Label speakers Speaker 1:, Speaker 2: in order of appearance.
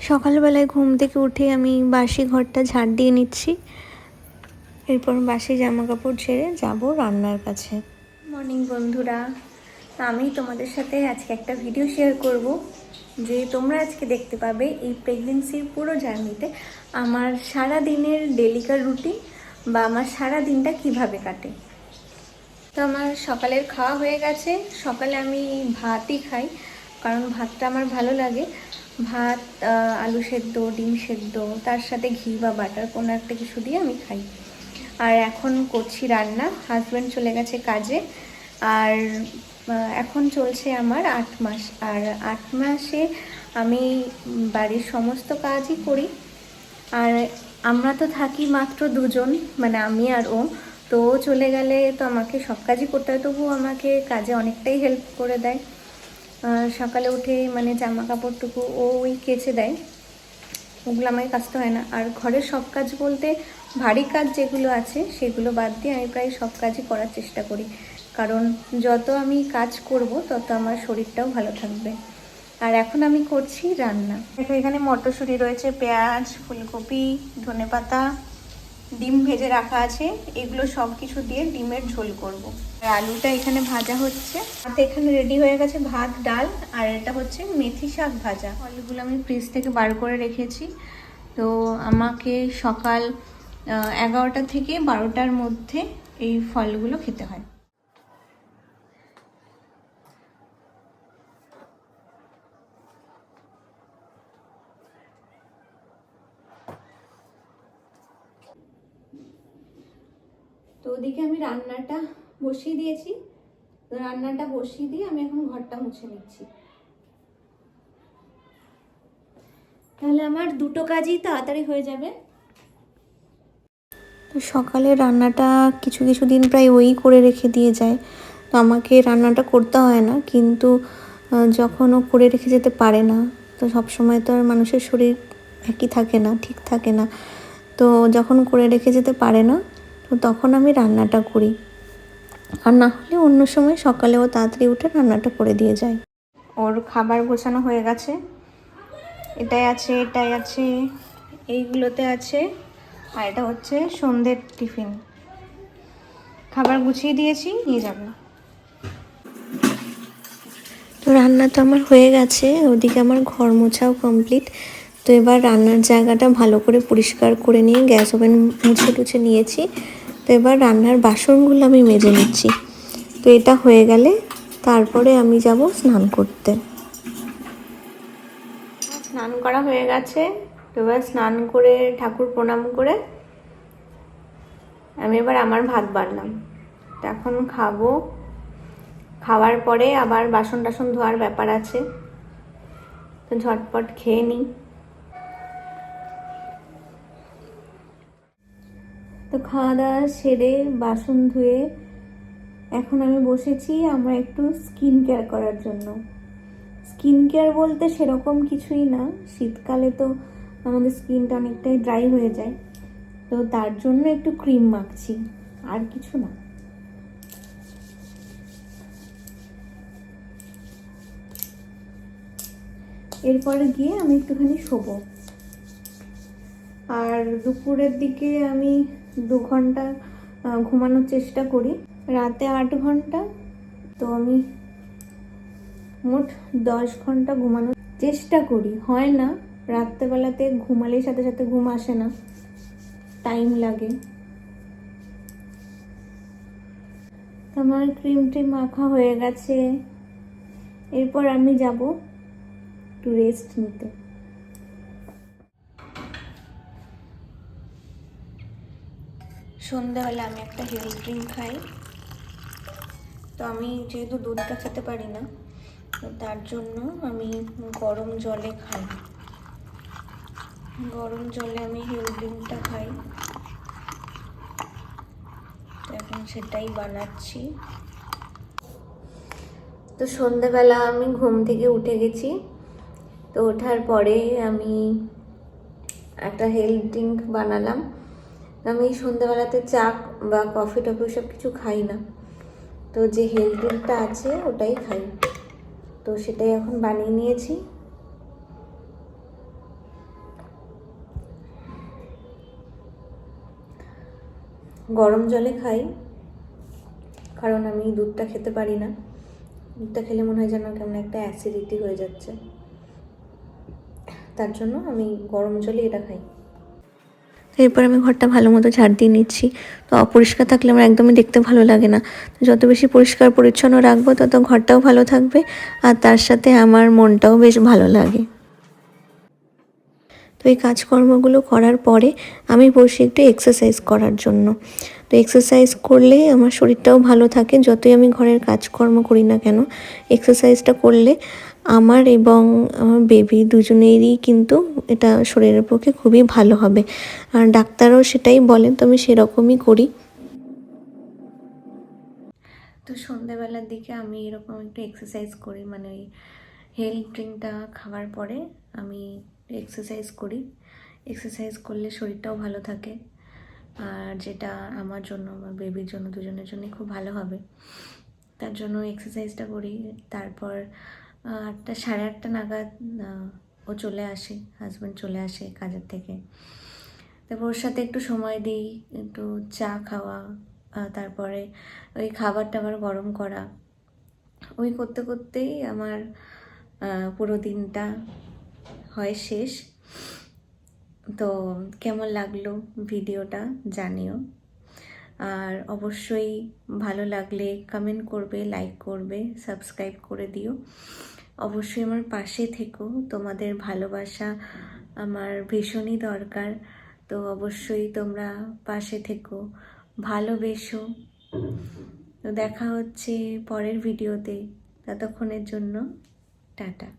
Speaker 1: সকালবেলায় ঘুম থেকে উঠে আমি বাসি ঘরটা ঝাড় দিয়ে নিচ্ছি। এরপর বাসি জামা কাপড় ছেড়ে যাব রান্নার কাছে। মর্নিং বন্ধুরা, আমি তোমাদের সাথে আজকে একটা ভিডিও শেয়ার করব যে তোমরা আজকে দেখতে পাবে এই প্রেগনেন্সির পুরো জার্নিতে আমার সারা দিনের ডেলিকার রুটিন বা আমার সারা দিনটা কিভাবে কাটে। তো আমার সকালের খাওয়া হয়ে গেছে। সকালে আমি ভাতই খাই, কারণ ভাতটা আমার ভালো লাগে। ভাত, আলু সেদ্ধ, ডিম সেদ্ধ, তার সাথে ঘি বা বাটার কোনো একটা কিছু দিয়ে আমি খাই। আর এখন করছি রান্না। হাজব্যান্ড চলে গেছে কাজে, আর এখন চলছে আমার 8 মাস। আর 8 মাসে আমি বাড়ির সমস্ত কাজই করি। আর আমরা তো থাকি মাত্র দুজন, মানে আমি আর ও। তো ও চলে গেলে তো আমাকে সব কাজই করতে হয়, তবুও আমাকে কাজে অনেকটাই হেল্প করে দেয়। সকালে উঠে মানে জামা কাপড়টুকু ওই কেচে দেয়, ওগুলো আমাকে কাচতে হয় না। আর ঘরের সব কাজ বলতে ভারী কাজ যেগুলো আছে সেগুলো বাদ দিয়ে আমি প্রায় সব কাজই করার চেষ্টা করি, কারণ যত আমি কাজ করব তত আমার শরীরটাও ভালো থাকবে। আর এখন আমি করছি রান্না। এখানে মটরশুঁটি রয়েছে, পেঁয়াজ, ফুলকপি, ধনেপাতা, ডিম ভেজে রাখা আছে। এগুলো সব কিছু দিয়ে ডিমের ঝোল করব। আর আলুটা এখানে ভাজা হচ্ছে। আর এখানে রেডি হয়ে গেছে ভাত, ডাল, আর এটা হচ্ছে মেথি শাক ভাজা। ফলগুলো আমি ফ্রিজ থেকে বার করে রেখেছি। তো আমাকে সকাল 11টা থেকে 12টার মধ্যে এই ফলগুলো খেতে হয়। তো ওদিকে আমি রান্নাটা বসিয়ে দিয়েছি। তো রান্নাটা বসিয়ে দিয়ে আমি এখন ঘরটা মুছে নিচ্ছি, তাহলে আমার দুটো কাজই তাড়াতাড়ি হয়ে যাবে। তো সকালে রান্নাটা কিছু কিছু দিন প্রায় ওই করে রেখে দিয়ে যায়, তো আমাকে রান্নাটা করতে হয় না। কিন্তু যখন ও করে রেখে যেতে পারে না, তো সবসময় তো আর মানুষের শরীর একই থাকে না, ঠিক থাকে না। তো যখন করে রেখে যেতে পারে না, তো তখন আমি রান্নাটা করি। আর না হলে অন্য সময় সকালে ও তাড়াতাড়ি উঠে রান্নাটা করে দিয়ে যায়। ওর খাবার গোছানো হয়ে গেছে। এটাই আছে, এটাই আছে, এইগুলোতে আছে, আর এটা হচ্ছে সন্ধ্যের টিফিন। খাবার গুছিয়ে দিয়েছি, নিয়ে যাবে। তো রান্না তো আমার হয়ে গেছে, ওদিকে আমার ঘর মোছাও কমপ্লিট। তো এবার রান্নার জায়গাটা ভালো করে পরিষ্কার করে নিয়ে গ্যাস ওভেন মুছে টুছে নিয়েছি। তো এবার রান্নার বাসনগুলো আমি মেজে নিচ্ছি। তো এটা হয়ে গেলে তারপরে আমি যাব স্নান করতে। স্নান করা হয়ে গেছে। তো এবার স্নান করে ঠাকুর প্রণাম করে আমি এবার আমার ভাত বাড়লাম। তো এখন খাবো। খাওয়ার পরে আবার বাসন টাসন ধোয়ার ব্যাপার আছে, তো ঝটপট খেয়ে নিই। তো খাওয়া দাওয়া সেরে বাসন ধুয়ে এখন আমি বসেছি আমরা একটু স্কিন কেয়ার করার জন্য। স্কিন কেয়ার বলতে সেরকম কিছুই না, শীতকালে তো আমাদের স্কিনটা অনেকটাই ড্রাই হয়ে যায়, তো তার জন্য একটু ক্রিম মাখছি, আর কিছু না। এরপরে গিয়ে আমি একটুখানি শোবো। আর দুপুরের দিকে আমি 2 ঘন্টা ঘুমানোর চেষ্টা করি, রাতে 8 ঘন্টা। তো আমি মোট 10 ঘন্টা ঘুমানোর চেষ্টা করি। হয় না, রাত্রেবেলাতে ঘুমালেই সাথে সাথে ঘুম আসে না, টাইম লাগে। আমার ক্রিম ট্রিম মাখা হয়ে গেছে। এরপর আমি যাব একটু রেস্ট নিতে। সন্ধ্যাবেলা আমি একটা হেলথ ড্রিঙ্ক খাই। তো আমি যেহেতু দুধটা খেতে পারি না, তো তার জন্য আমি গরম জলে খাই। গরম জলে আমি হেলথ ড্রিঙ্কটা খাই। তো এখন সেটাই বানাচ্ছি। তো সন্ধ্যাবেলা আমি ঘুম থেকে উঠে গেছি। তো ওঠার পরে আমি একটা হেলথ ড্রিঙ্ক বানালাম। আমি সন্ধ্যাবেলাতে চা বা কফি টফি সব কিছু খাই না, তো যে হেলথ ড্রিঙ্কটা আছে ওটাই খাই। তো সেটাই এখন বানিয়ে নিয়েছি। গরম জলে খাই, কারণ আমি দুধটা খেতে পারি না। দুধটা খেলে মনে হয় যেন কেমন একটা অ্যাসিডিটি হয়ে যাচ্ছে, তার জন্য আমি গরম জলে এটা খাই। এরপর আমি ঘরটা ভালো মতো ঝাড় দিয়ে নিচ্ছি। তো অপরিষ্কার থাকলে আমার একদমই দেখতে ভালো লাগে না। তো যত বেশি পরিষ্কার পরিচ্ছন্ন রাখবো তত ঘরটাও ভালো থাকবে, আর তার সাথে আমার মনটাও বেশ ভালো লাগে। তো এই কাজকর্মগুলো করার পরে আমি বসি একটু এক্সারসাইজ করার জন্য। তো এক্সারসাইজ করলে আমার শরীরটাও ভালো থাকে। যতই আমি ঘরের কাজকর্ম করি না কেন, এক্সারসাইজটা করলে আমার এবং আমার বেবি দুজনেরই কিন্তু এটা শরীরের পক্ষে খুবই ভালো হবে। আর ডাক্তারও সেটাই বলেন, তো আমি সেরকমই করি। তো সন্ধ্যেবেলার দিকে আমি এরকম একটু এক্সারসাইজ করি, মানে ওই হেলথ ড্রিঙ্কটা খাওয়ার পরে আমি এক্সারসাইজ করি। এক্সারসাইজ করলে শরীরটাও ভালো থাকে, আর যেটা আমার জন্য, আমার বেবির জন্য, দুজনের জন্যই খুব ভালো হবে। তার জন্য এক্সারসাইজটা করি। তারপর 8টা, 8:30 নাগাদ ও চলে আসে, হাজব্যান্ড চলে আসে কাজের থেকে। তারপর ওর সাথে একটু সময় দিই, একটু চা খাওয়া, তারপরে ওই খাবার টাবার গরম করা, ওই করতে করতেই আমার পুরো দিনটা হয় শেষ। তো কেমন লাগলো ভিডিওটা জানিও, আর অবশ্যই ভালো লাগলে কমেন্ট করবে, লাইক করবে, সাবস্ক্রাইব করে দিও। অবশ্যই আমার পাশে থেকো, তোমাদের ভালোবাসা আমার ভীষণই দরকার। তো অবশ্যই তোমরা পাশে থেকো, ভালোবেসো। তো দেখা হচ্ছে পরের ভিডিওতে, ততক্ষণের জন্য টাটা।